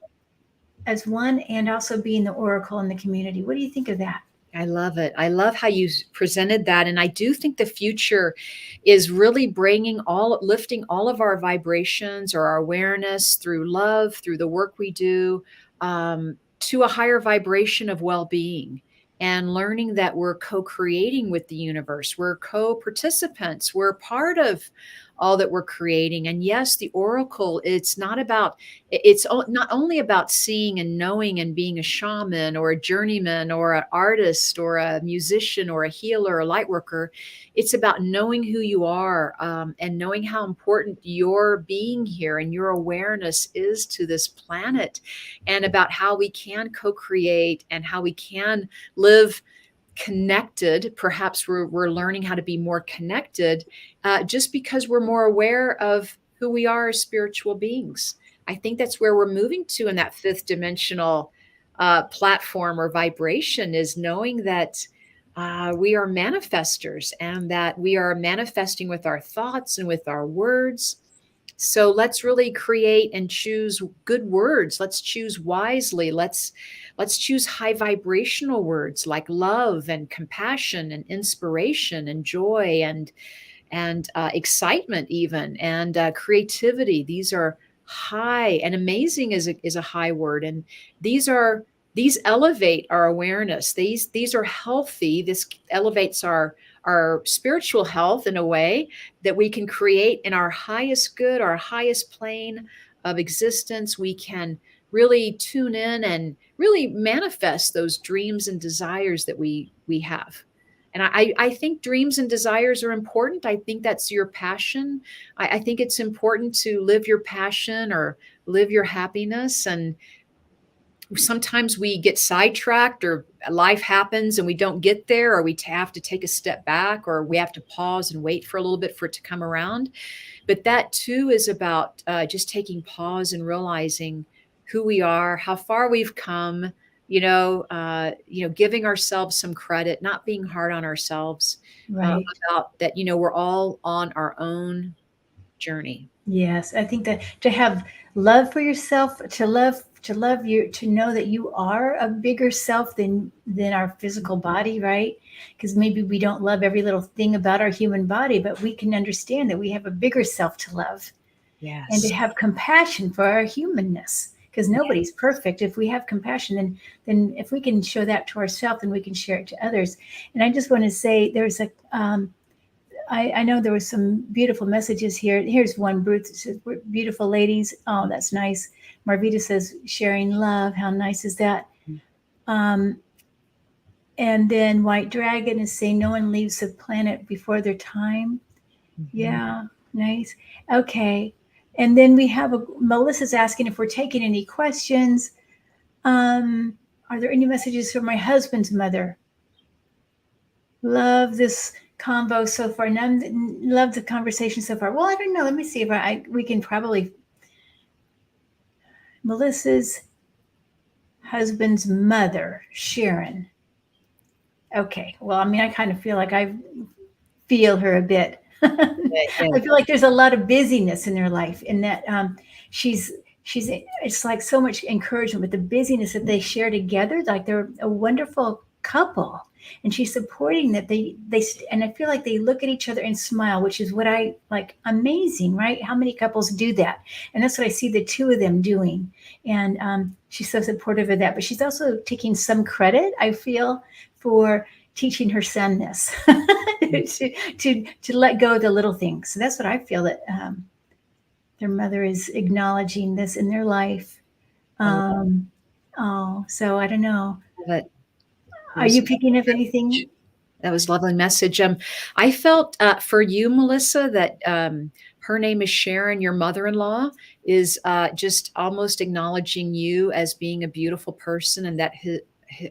as one, and also being the oracle in the community. What do you think of that? I love it. I love how you presented that. And I do think the future is really lifting all of our vibrations or our awareness through love, through the work we do, to a higher vibration of well being, and learning that we're co creating with the universe. We're co participants. We're part of all that we're creating. And yes, the oracle, not only about seeing and knowing and being a shaman or a journeyman or an artist or a musician or a healer or a light worker. It's about knowing who you are, and knowing how important your being here and your awareness is to this planet, and about how we can co-create and how we can live connected. Perhaps we're learning how to be more connected, just because we're more aware of who we are as spiritual beings. I think that's where we're moving to in that fifth dimensional platform or vibration, is knowing that we are manifestors, and that we are manifesting with our thoughts and with our words. So let's really create and choose good words. Let's choose wisely. Let's choose high vibrational words like love and compassion and inspiration and joy and excitement, even, and creativity. These are high, and amazing is a high word. And these elevate our awareness. These are healthy. This elevates our spiritual health in a way that we can create in our highest good, our highest plane of existence. We can really tune in and really manifest those dreams and desires that we have. And I think dreams and desires are important. I think that's your passion. I think it's important to live your passion or live your happiness. And sometimes we get sidetracked, or life happens and we don't get there, or we have to take a step back, or we have to pause and wait for a little bit for it to come around. But that too is about just taking pause and realizing who we are, how far we've come, giving ourselves some credit, not being hard on ourselves, Right. about that, we're all on our own journey. Yes, I think that to have love for yourself, to love you, to know that you are a bigger self than our physical body, right? Because maybe we don't love every little thing about our human body, but we can understand that we have a bigger self to love, and to Yes. have compassion for our humanness. Because nobody's perfect. If we have compassion, then if we can show that to ourselves, then we can share it to others. And I just want to say, there's I know there was some beautiful messages here. Here's one. Bruce says, beautiful ladies. Oh, that's nice. Marvita says, sharing love. How nice is that? Um, and then White Dragon is saying, no one leaves the planet before their time. Yeah, nice. Okay. And then we have Melissa's asking if we're taking any questions. Are there any messages for my husband's mother? Love this convo so far. Love the conversation so far. Well, I don't know. Let me see if we can probably. Melissa's husband's mother, Sharon. Okay. Well, I mean, I kind of feel like I feel her a bit. I feel like there's a lot of busyness in their life, in that she's it's like so much encouragement with the busyness that they share together. Like they're a wonderful couple, and she's supporting that they and I feel like they look at each other and smile, which is what I like. Amazing, right? How many couples do that? And that's what I see the two of them doing. And she's so supportive of that, but she's also taking some credit, I feel, for teaching her son this to let go of the little things. So that's what I feel, that their mother is acknowledging this in their life. So I don't know. But Are you picking up anything? that was a lovely message. I felt for you, Melissa, that her name is Sharon, your mother-in-law, is just almost acknowledging you as being a beautiful person, and that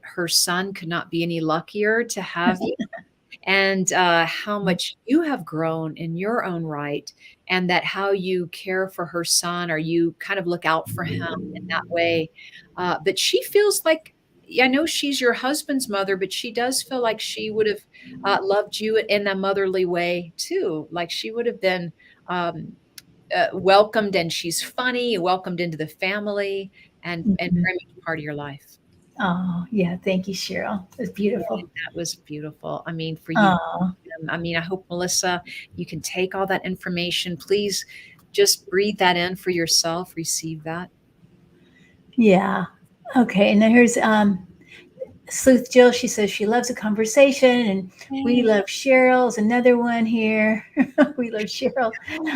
her son could not be any luckier to have you, and how much you have grown in your own right, and that how you care for her son, or you kind of look out for him in that way. But she feels like, I know she's your husband's mother, but she does feel like she would have loved you in a motherly way too. Like she would have been welcomed, and she's funny, welcomed into the family, and Mhm. very much part of your life. Oh, yeah. Thank you, Cheryl. It's Yeah, beautiful. that was beautiful. I mean, for you, Oh, I mean, I hope, Melissa, you can take all that information. Please just breathe that in for yourself, receive that. yeah. Okay. And then here's Sleuth Jill. She says she loves a conversation, and we Yay. love Cheryl's another one here. We love Cheryl.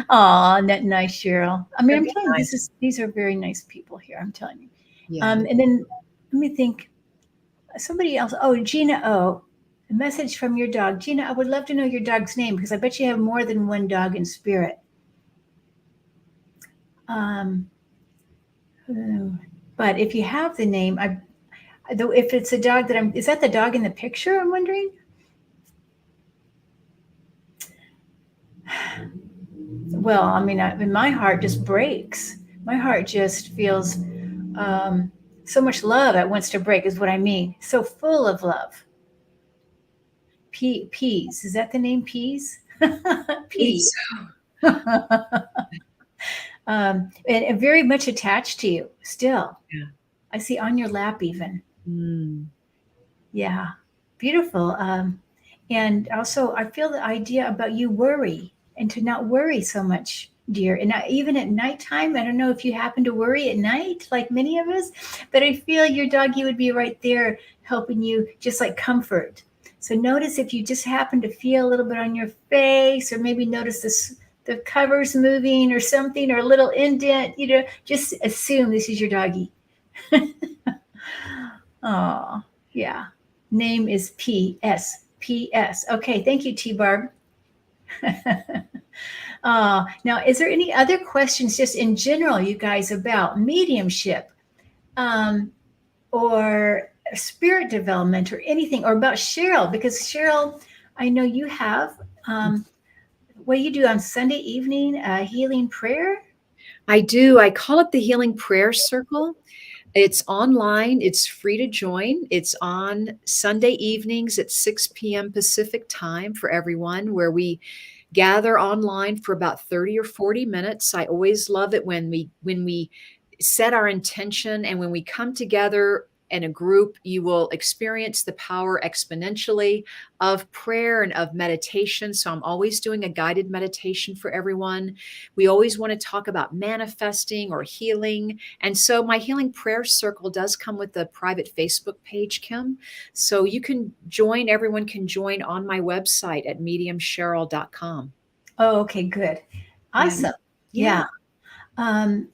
Oh, that nice Cheryl. I mean, They're I'm very telling you, nice. these are very nice people here. I'm telling you. Yeah. And then let me think. Somebody else. Oh, Gina O. A message from your dog. Gina, I would love to know your dog's name because I bet you have more than one dog in spirit. Um, but if you have the name, if it's a dog that is that the dog in the picture? I'm wondering. Well, I mean, my heart just breaks. My heart just feels um, so much love. It wants to break, is what I mean. So full of love. Peas. Is that the name? Peas. P. Please. And very much attached to you still. Yeah. I see on your lap even. Mm. Yeah, beautiful. And also, I feel the idea about you worry and to not worry so much, dear. And even at nighttime, I don't know if you happen to worry at night, like many of us, but I feel your doggy would be right there helping you, just like comfort. So notice if you just happen to feel a little bit on your face, or maybe notice the covers moving or something, or a little indent, just assume this is your doggy. Oh, yeah. Name is P.S. P.S. Okay, thank you, T Barb. Now, is there any other questions just in general, you guys, about mediumship um, or spirit development or anything, or about Cheryl? Because Cheryl, I know you have what you do on Sunday evening, healing prayer. I do. I call it the Healing Prayer Circle. It's online. It's free to join. It's on Sunday evenings at 6 p.m. Pacific time for everyone, where we gather online for about 30 or 40 minutes. I always love it when we set our intention, and when we come together in a group, you will experience the power exponentially of prayer and of meditation. So I'm always doing a guided meditation for everyone. We always want to talk about manifesting or healing. And so my healing prayer circle does come with a private Facebook page, Kim. So you can join, everyone can join on my website at mediumcheryl.com. Oh, okay, good. Yeah. Awesome. Yeah. Yeah.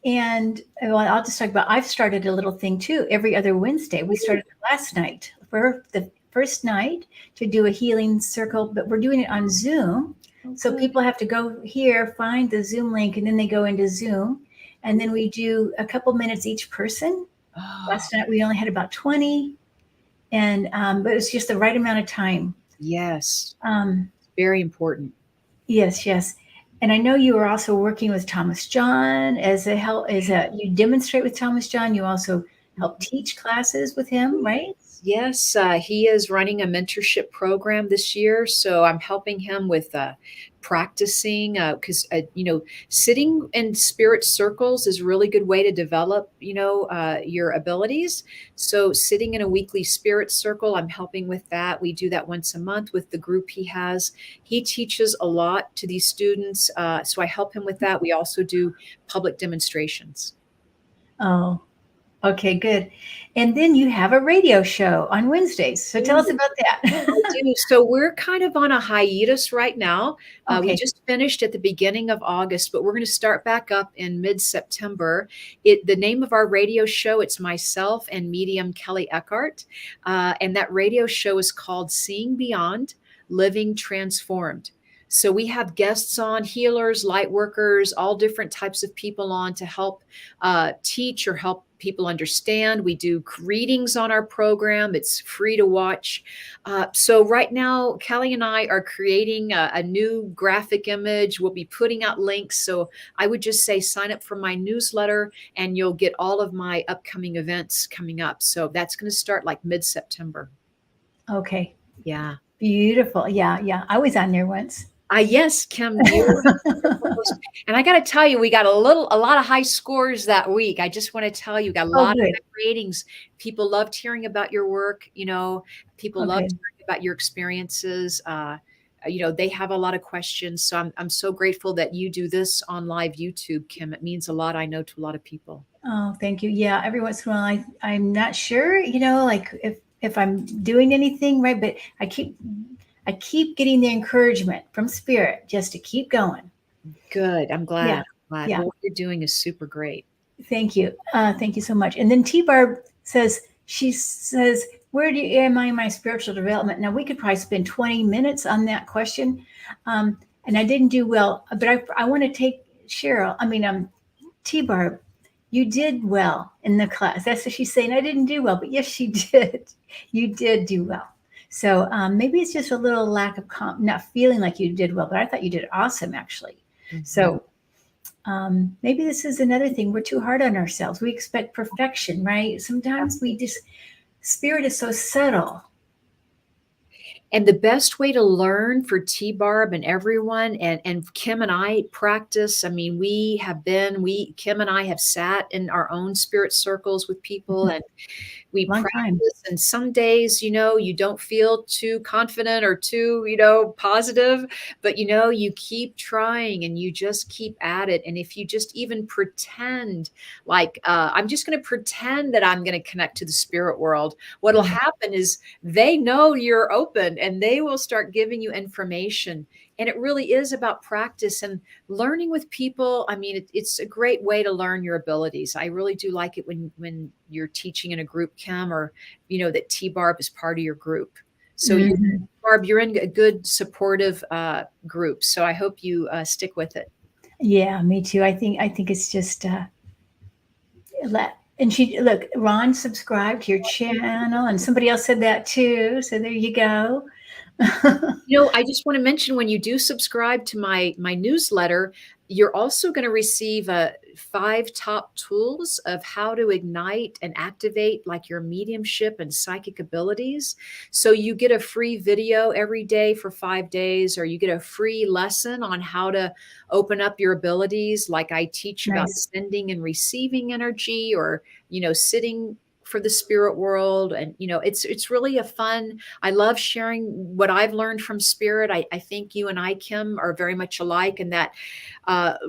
And well, I'll just talk about, I've started a little thing too. Every other Wednesday, we started it last night for the first night to do a healing circle, but we're doing it on Zoom. Oh, So good. people have to go here, find the Zoom link, and then they go into Zoom. And then we do a couple minutes each person. Oh, Last night we only had about 20, and but it was just the right amount of time. yes. Um, Very important. yes, yes. And I know you are also working with Thomas John as a help, you demonstrate with Thomas John. You also help teach classes with him, right? Yes, he is running a mentorship program this year, so I'm helping him with practicing because sitting in spirit circles is a really good way to develop your abilities. So sitting in a weekly spirit circle, I'm helping with that. We do that once a month with the group he has. He teaches a lot to these students, so I help him with that. We also do public demonstrations. Oh, okay, good. And then you have a radio show on Wednesdays. So tell us about I that. do. So we're kind of on a hiatus right now. We Okay. just finished at the beginning of August, but we're going to start back up in mid-September. The name of our radio show, it's myself and medium Kelly Eckhart, and that radio show is called Seeing Beyond, Living Transformed. So we have guests on, healers, light workers, all different types of people on to help teach or help people understand. We do readings on our program. It's free to watch. So right now, Kelly and I are creating a new graphic image. We'll be putting out links. So I would just say sign up for my newsletter and you'll get all of my upcoming events coming up. So that's going to start like mid-September. Okay. Yeah. Beautiful. Yeah, yeah. I was on there once. Yes, Kim, and I got to tell you, we got a lot of high scores that week. I just want to tell you, we got a Oh, lot of good. high ratings. People loved hearing about your work. People loved Okay. hearing about your experiences. They have a lot of questions. So I'm so grateful that you do this on live YouTube, Kim. It means a lot, I know, to a lot of people. Oh, thank you. Yeah, every once in a while, I'm not sure, like if I'm doing anything right, but I keep getting the encouragement from Spirit just to keep going. Good. I'm glad. Yeah, I'm glad. yeah. Well, what you're doing is super great. Thank you. Thank you so much. And then T Barb she says, where am I in my spiritual development? Now we could probably spend 20 minutes on that question. And I didn't do well, but I want to take T Barb, you did well in the class. That's what she's saying. I didn't do well, but yes, she did. You did do well. So maybe it's just a little lack of not feeling like you did well, but I thought you did awesome actually. Mhm. So maybe this is another thing. We're too hard on ourselves. We expect perfection, right? Sometimes spirit is so subtle. And the best way to learn for T-Barb and everyone, and Kim and I practice. I mean, Kim and I have sat in our own spirit circles with people, and we Long time. practice. And some days, you don't feel too confident or too, positive, but you keep trying and you just keep at it. And if you just even pretend like, I'm just going to pretend that I'm going to connect to the spirit world, what'll happen is they know you're open and they will start giving you information. And it really is about practice and learning with people. I mean, it's a great way to learn your abilities. I really do like it when you're teaching in a group, Kim, or that T-Barb is part of your group. So Barb, you're in a good supportive group. So I hope you stick with it. Yeah, me too. I think it's just look, Ron subscribed to your channel, and somebody else said that too. So there you go. I just want to mention, when you do subscribe to my newsletter, you're also going to receive 5 top tools of how to ignite and activate like your mediumship and psychic abilities. So you get a free video every day for 5 days, or you get a free lesson on how to open up your abilities. Like I teach about Nice. sending and receiving energy, or sitting for the spirit world. And it's really a fun. I love sharing what I've learned from spirit. I think you and I, Kim, are very much alike in that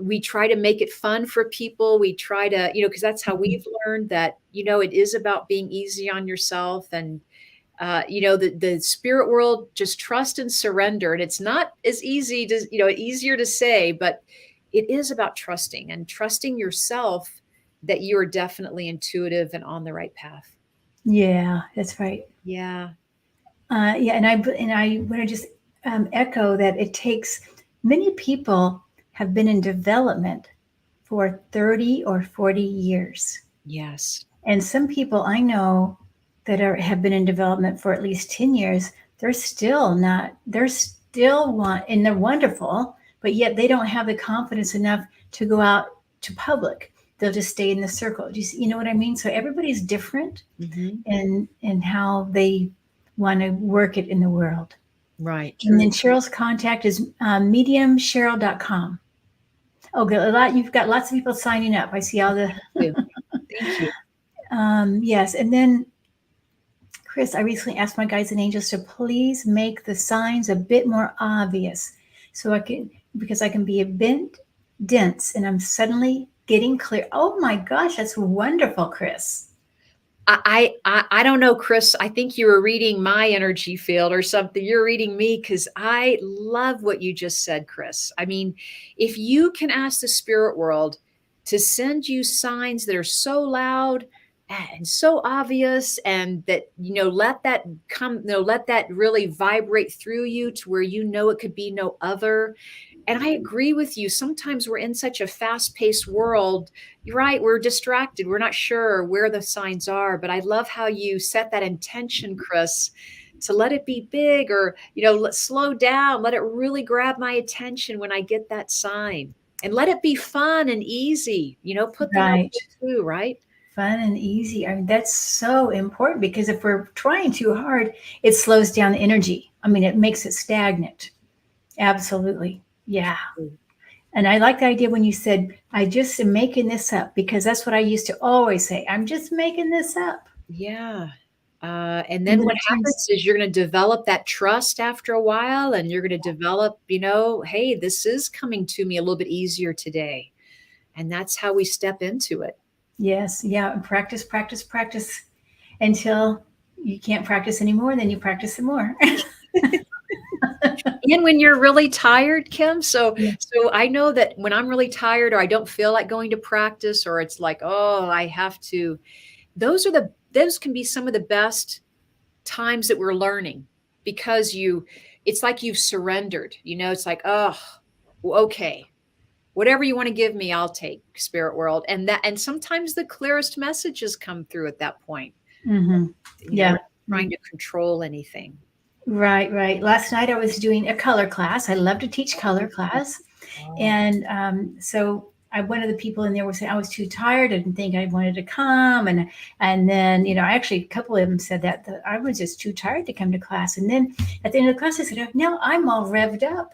we try to make it fun for people. We try to, because that's how we've learned that, it is about being easy on yourself. And the spirit world, just trust and surrender. And it's not as easy to, easier to say, but it is about trusting yourself, that you are definitely intuitive and on the right path. Yeah, that's right. Yeah. Yeah, and I want to just echo that it takes many people have been in development for 30 or 40 years. Yes. And some people I know that have been in development for at least 10 years, they're still not, and they're wonderful, but yet they don't have the confidence enough to go out to public. They'll just stay in the circle. You know what I mean? So everybody's different in how they want to work it in the world. Right. And then Cheryl's contact is mediumcheryl.com. Oh, good. You've got lots of people signing up. I see all the. Thank you. Yes. And then, Chris, I recently asked my guides and angels to please make the signs a bit more obvious because I can be a bit dense and I'm suddenly getting clear. Oh my gosh, that's wonderful, Chris. I don't know, Chris. I think you were reading my energy field or something. You're reading me, because I love what you just said, Chris. I mean, if you can ask the spirit world to send you signs that are so loud and so obvious, and that, let that come, let that really vibrate through you to where it could be no other. And I agree with you. Sometimes we're in such a fast-paced world. You're right. We're distracted. We're not sure where the signs are. But I love how you set that intention, Chris, to let it be big, or, slow down. Let it really grab my attention when I get that sign. And let it be fun and easy. Put them up too, right? Fun and easy. I mean, that's so important, because if we're trying too hard, it slows down the energy. I mean, it makes it stagnant. Absolutely. Yeah. And I like the idea when you said, I just am making this up, because that's what I used to always say. I'm just making this up. Yeah. And And then then what it turns, happens is you're going to develop that trust after a while, and you're going to develop, hey, this is coming to me a little bit easier today. And that's how we step into it. yes, yeah, and practice, practice, practice until you can't practice anymore. Then you practice some more. And when you're really tired, Kim, so Yeah. so I know that when I'm really tired or I don't feel like going to practice, or it's like, oh, I have to, those can be some of the best times that we're learning, because it's like you've surrendered. It's like, oh, okay, whatever you want to give me, I'll take, spirit world. And sometimes the clearest messages come through at that point. Hmm. We're Yeah. not trying to control anything. Right, right. Last night I was doing a color class. I love to teach color class. Oh, And so one of the people in there was saying I was too tired. I didn't think I wanted to come. And then, actually a couple of them said that I was just too tired to come to class. And then at the end of the class, I said, now I'm all revved up,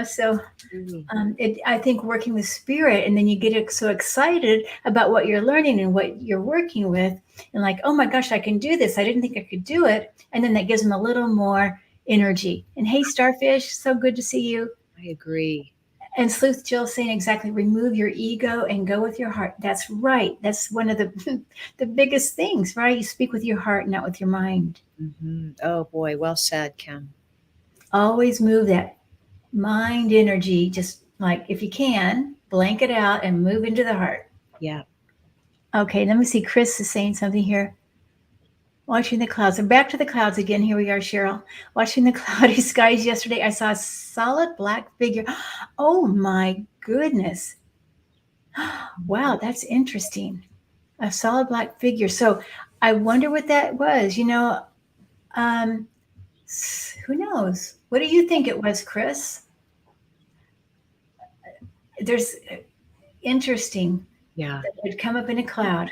so really? I think working with spirit, and then you get so excited about what you're learning and what you're working with, and like, oh my gosh, I can do this. I didn't think I could do it. And then that gives them a little more energy. And hey, Starfish, so good to see you. I agree. And Sleuth Jill saying exactly, remove your ego and go with your heart. That's right. That's one of the the biggest things, right? You speak with your heart, not with your mind. Oh boy, well said, Kim. Always move that mind energy, just like if you can, blank it out and move into the heart. Yeah. Okay, let me see. Chris is saying something here. Watching the clouds. And back to the clouds again. Here we are, Cheryl. Watching the cloudy skies yesterday, I saw a solid black figure. Oh my goodness. Wow, that's interesting. A solid black figure. So I wonder what that was. Um, who knows? What do you think it was, Chris? There's interesting Yeah. that would come up in a cloud.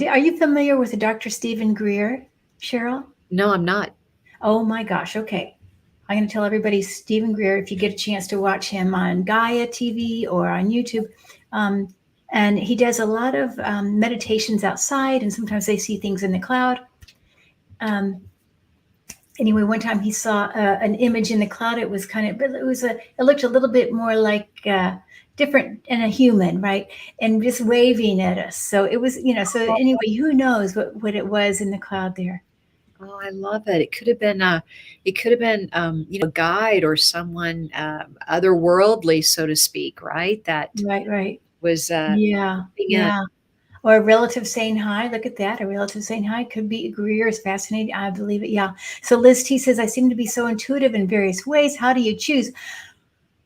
Are you familiar with Dr. Stephen Greer, Cheryl? No, I'm not. Oh my gosh. Okay. I'm going to tell everybody Stephen Greer, if you get a chance to watch him on Gaia TV or on YouTube. Um, and he does a lot of meditations outside, and sometimes they see things in the cloud. Um, anyway, one time he saw an image in the cloud. It was it looked a little bit more like different and a human, right? And just waving at us. So it was, so anyway, who knows what it was in the cloud there. Oh, I love it. It could have been, a guide or someone otherworldly, so to speak, right? That Right, right. was Yeah, being in. yeah. Or a relative saying hi. Look at that. A relative saying hi could be Greer is fascinating. I believe it. Yeah. So Liz T says, I seem to be so intuitive in various ways. How do you choose?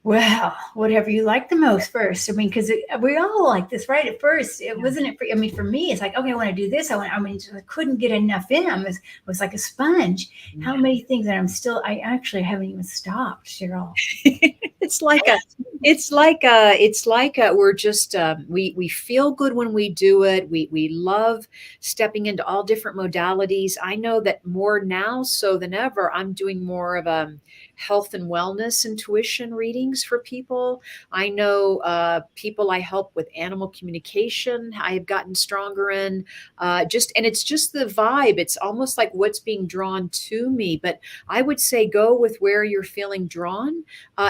Well, whatever you like the most first. I mean, because we all like this, right? At first, it wasn't it. I mean, for me, it's like, okay, I want to do this. I couldn't get enough in. I was like a sponge. How Yeah. many things? And I actually haven't even stopped, Cheryl. It's like it's like we're just we feel good when we do it. We love stepping into all different modalities. I know that more now so than ever, I'm doing more of health and wellness intuition readings for people. I know people I help with animal communication. I have gotten stronger in and it's just the vibe. It's almost like what's being drawn to me. But I would say go with where you're feeling drawn.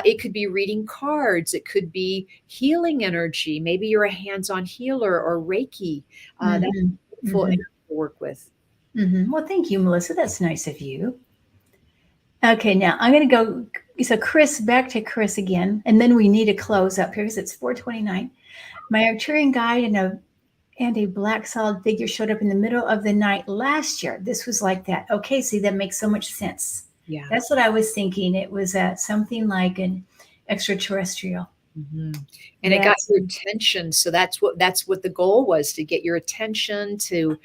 It could be reading cards. It could be healing energy. Maybe you're a hands-on healer or Reiki. That's Mm-hmm. beautiful Mm-hmm. energy to work with. Mm-hmm. Well, thank you, Melissa. That's nice of you. Okay, now I'm going to go. So, Chris, back to Chris again, and then we need to close up here because it's 4:29. My Arcturian guide and a black solid figure showed up in the middle of the night last year. This was like that. Okay, see, that makes so much sense. Yeah. That's what I was thinking. It was something like an extraterrestrial. Mm-hmm. And it got your attention. So that's what the goal was, to get your attention, to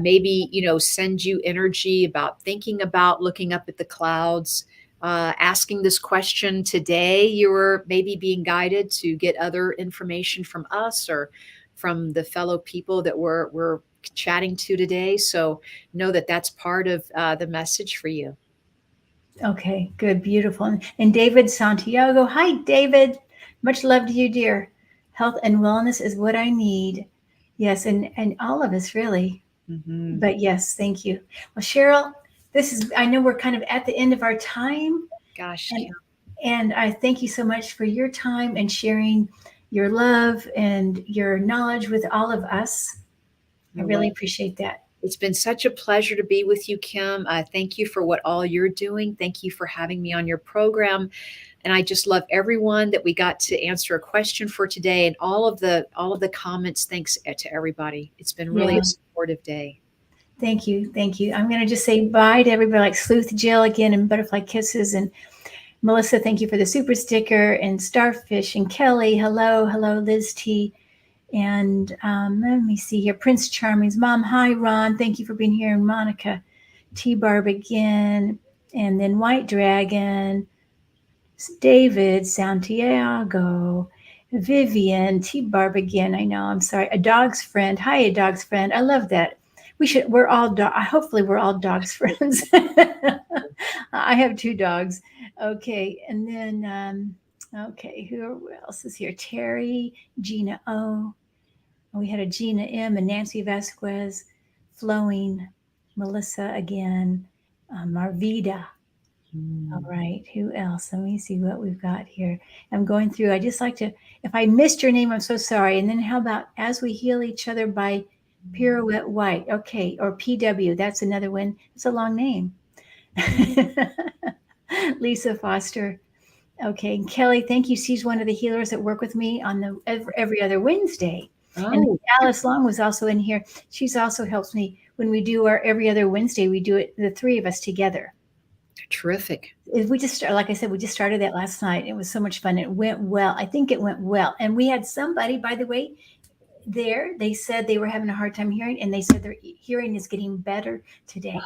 maybe, send you energy about thinking about looking up at the clouds, asking this question today. You were maybe being guided to get other information from us or from the fellow people that we're chatting to today. So know that that's part of the message for you. Okay, good, beautiful. And David Santiago, hi, David. Much love to you, dear. Health and wellness is what I need. Yes, and all of us really. Mm-hmm. But yes, thank you. Well, Cheryl, this is. I know we're kind of at the end of our time, Gosh, and Kim, and I thank you so much for your time and sharing your love and your knowledge with all of us. I you're really welcome. appreciate that. It's been such a pleasure to be with you, Kim. Thank you for what all you're doing. Thank you for having me on your program. And I just love everyone that we got to answer a question for today, and all of the comments. Thanks to everybody. It's been really Yeah. a supportive day. Thank you. Thank you. I'm going to just say bye to everybody like Sleuth Jill again and Butterfly Kisses. And Melissa, thank you for the super sticker. And Starfish and Kelly, hello. Hello, Liz T. And let me see here. Prince Charming's mom. Hi, Ron. Thank you for being here. And Monica T. Barb again. And then White Dragon. David Santiago. Vivian T. Barb again. I know. I'm sorry. A dog's friend. Hi, a dog's friend. I love that. We're all hopefully we're all dogs friends. I have two dogs. Okay. And then okay, who else is here? Terry, Gina O. We had a Gina M and Nancy Vasquez, Flowing, Melissa again, Marvita. All Mm. right, who else? Let me see what we've got here. I'm going through. I just like to, if I missed your name, I'm so sorry. And then how about As We Heal Each Other by Pirouette White? Okay, or PW. That's another one. It's a long name. Lisa Foster. Okay, and Kelly, thank you. She's one of the healers that work with me on the every other Wednesday. And Oh, Alice Long was also in here. She's also helps me when we do our every other Wednesday. We do it the three of us together. terrific. We just like I said, we just started that last night. It was so much fun. It went well. I think it went well. And we had somebody, by the way, there. They said they were having a hard time hearing, and they said their hearing is getting better today.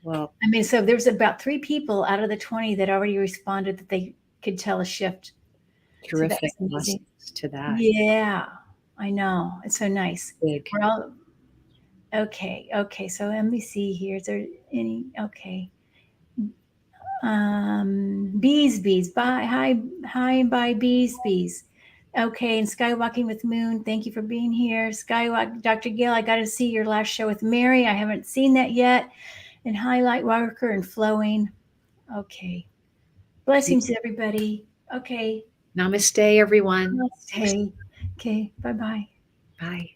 Well, I mean, so there's about 3 people out of the 20 that already responded that they could tell a shift. So that was terrific. amazing. Blessings to that. Yeah, I know. It's so nice. Big. We're all okay. Okay, so let me see here. Is there any? Okay. Bees. Bye. Hi. Bye. Bees. Okay, and Skywalking with Moon. Thank you for being here. Skywalk, Dr. Gill. I got to see your last show with Mary. I haven't seen that yet. And Highlight Walker and Flowing. Okay. Blessings to everybody. Okay. Namaste, everyone. Thanks. Namaste. Okay. Bye bye. Bye.